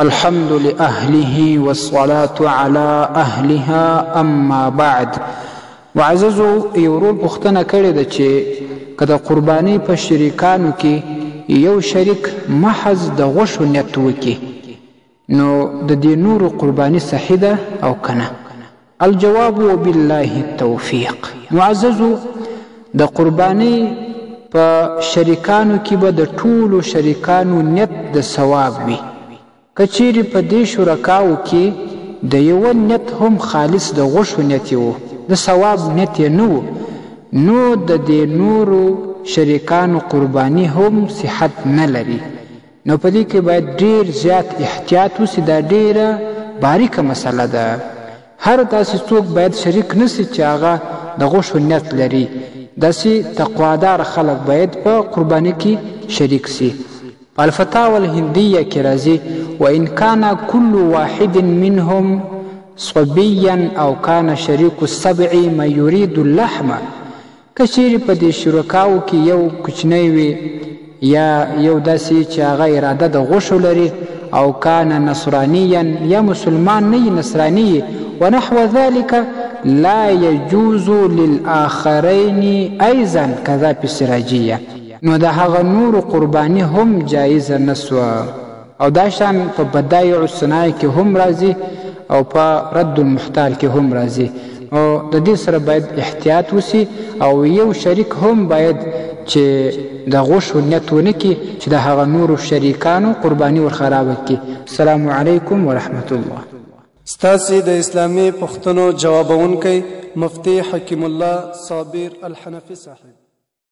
الحمد لأهله والصلاة على أهلها أما بعد. وعززو یورول پختنه کړې ده چې که د قربانۍ په شریکانو کې یو شریک محض د غوښو نیت وکړي نو د دې نورو قرباني صحیح ده او کنه؟ الجواب وبالله التوفیق. معززو د قربانۍ په شریکانو کې به د ټولو شریکانو نیت د ثواب وي. که چیرې په دې شرکاو کې د یوه نیت هم خالص د غوښو نیت و، د ثواب نیت یې نه و، نو د دې نورو شریکانو قرباني هم صحت نه لري. نو په دې کې باید ډېر زیات احتیاط وسي. دا ډېره باریکه مسله ده. هر داسې څوک باید شریک نسی چې هغه د غوښو نیت لري. داسې تقوادار خلک باید په قرباني کې شریک سي. الفتاوى الهندية كرازي وإن كان كل واحد منهم صبيا أو كان شريك السبع ما يريد اللحم. کچیرې په دې شرکاو کې یو کوچنی وي یا یو داسې چې هغه اراده د غوښو لري، او کان نصرانیا یا مسلمان نه نصرانی ونحو ذلك لا يجوز للآخرين أيضا كذا في السراجية. نو د هغه نورو قرباني هم جایزه نسوه. او دا شان په بدایع الصنایع کې هم راځي او په رد المحتال کې هم راځي. او د دې سره باید احتیاط وسي او یو شریک هم باید چې د غوښو نیت ونه کړي چې د هغه نورو شریکانو قرباني ورخرابه کړي. السلام علیکم ورحمت الله. ستاسې د اسلامي پوښتنو جوابونکی مفتي حکیم الله صابر الحنفي صاحب.